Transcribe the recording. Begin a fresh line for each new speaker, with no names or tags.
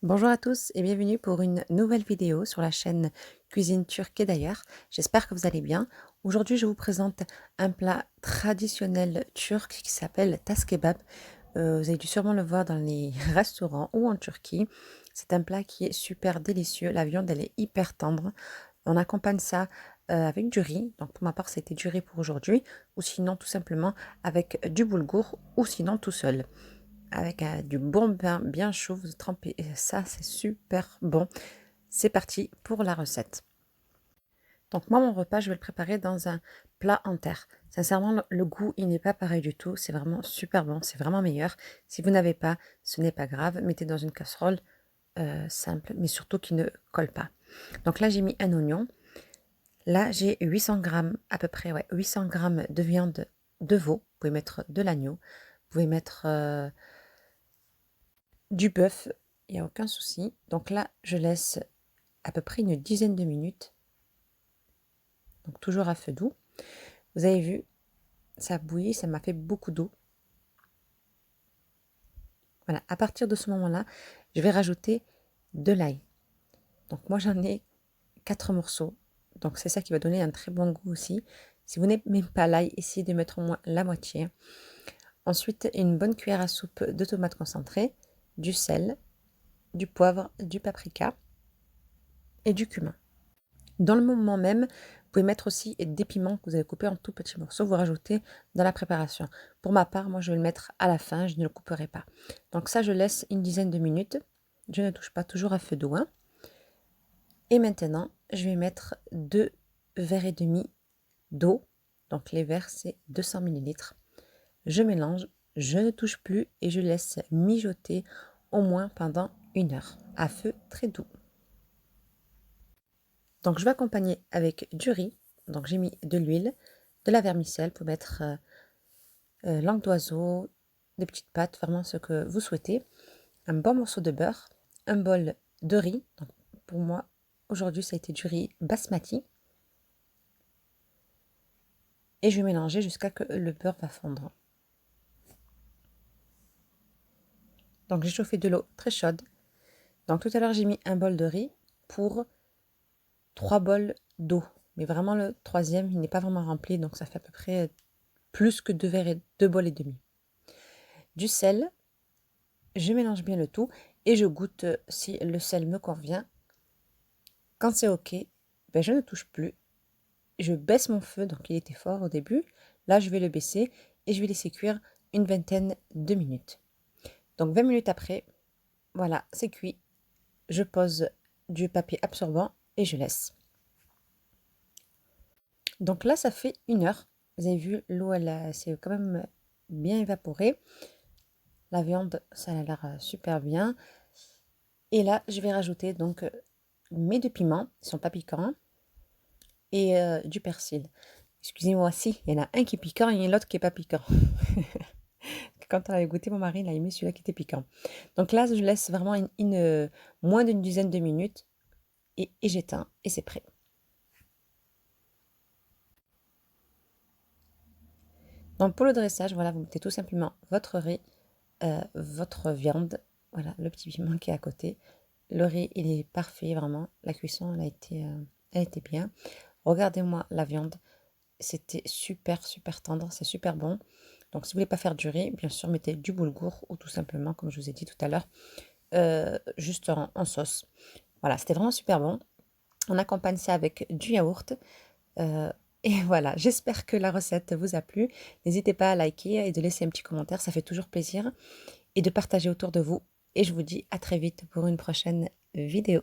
Bonjour à tous et bienvenue pour une nouvelle vidéo sur la chaîne Cuisine Turque et d'ailleurs. J'espère que vous allez bien. Aujourd'hui, je vous présente un plat traditionnel turc qui s'appelle tas kebab. Vous avez dû sûrement le voir dans les restaurants ou en Turquie. C'est un plat qui est super délicieux. La viande, elle est hyper tendre. On accompagne ça avec du riz. Donc pour ma part, c'était du riz pour aujourd'hui. Ou sinon, tout simplement avec du boulgour ou sinon tout seul avec du bon pain bien chaud, vous trempez ça, c'est super bon. C'est parti pour la recette. Donc moi, mon repas, je vais le préparer dans un plat en terre. Sincèrement, le goût, il n'est pas pareil du tout. C'est vraiment super bon, c'est vraiment meilleur. Si vous n'avez pas, ce n'est pas grave. Mettez dans une casserole simple, mais surtout qui ne colle pas. Donc là, j'ai mis un oignon. Là, j'ai 800 grammes, à peu près, ouais, 800 grammes de viande de veau. Vous pouvez mettre de l'agneau. Vous pouvez mettre du bœuf, il n'y a aucun souci. Donc là, je laisse à peu près une dizaine de minutes. Donc toujours à feu doux. Vous avez vu, ça bouillit, ça m'a fait beaucoup d'eau. Voilà, à partir de ce moment-là, je vais rajouter de l'ail. Donc moi, j'en ai 4 morceaux. Donc c'est ça qui va donner un très bon goût aussi. Si vous n'aimez pas l'ail, essayez de mettre au moins la moitié. Ensuite, une bonne cuillère à soupe de tomates concentrées, du sel, du poivre, du paprika et du cumin. Dans le moment même, vous pouvez mettre aussi des piments que vous avez coupés en tout petits morceaux, vous rajoutez dans la préparation. Pour ma part, moi je vais le mettre à la fin, je ne le couperai pas. Donc ça, je laisse une dizaine de minutes. Je ne touche pas, toujours à feu doux, hein. Et maintenant, je vais mettre 2 verres et demi d'eau. Donc les verres, c'est 200 millilitres. Je mélange, je ne touche plus et je laisse mijoter au moins pendant 1 heure à feu très doux. Donc je vais accompagner avec du riz. Donc j'ai mis de l'huile, de la vermicelle pour mettre langue d'oiseau, des petites pâtes, vraiment ce que vous souhaitez. Un bon morceau de beurre, un bol de riz. Donc pour moi, aujourd'hui, ça a été du riz basmati. Et je vais mélanger jusqu'à ce que le beurre va fondre. Donc j'ai chauffé de l'eau très chaude. Donc tout à l'heure, j'ai mis un bol de riz pour 3 bols d'eau. Mais vraiment, le troisième, il n'est pas vraiment rempli. Donc ça fait à peu près plus que 2 bols et demi. Du sel, je mélange bien le tout et je goûte si le sel me convient. Quand c'est ok, ben je ne touche plus. Je baisse mon feu, donc il était fort au début. Là, je vais le baisser et je vais laisser cuire une vingtaine de minutes. Donc 20 minutes après, voilà, c'est cuit. Je pose du papier absorbant et je laisse. Donc là, ça fait 1 heure. Vous avez vu, l'eau, elle s'est quand même bien évaporée. La viande, ça a l'air super bien. Et là, je vais rajouter donc mes 2 piments, ils sont pas piquants, et du persil. Excusez-moi, si, il y en a un qui est piquant et l'autre qui est pas piquant. Quand on avait goûté, mon mari, il a aimé celui-là qui était piquant. Donc là, je laisse vraiment moins d'une dizaine de minutes et j'éteins et c'est prêt. Donc pour le dressage, voilà, vous mettez tout simplement votre riz, votre viande, voilà, le petit piment qui est à côté. Le riz, il est parfait, vraiment. La cuisson, elle a été bien. Regardez-moi la viande. C'était super, super tendre. C'est super bon. Donc, si vous voulez pas faire du riz, bien sûr, mettez du boulgour ou tout simplement, comme je vous ai dit tout à l'heure, juste en sauce. Voilà, c'était vraiment super bon. On accompagne ça avec du yaourt. Euh, et voilà, j'espère que la recette vous a plu. N'hésitez pas à liker et de laisser un petit commentaire, ça fait toujours plaisir. Et de partager autour de vous. Et je vous dis à très vite pour une prochaine vidéo.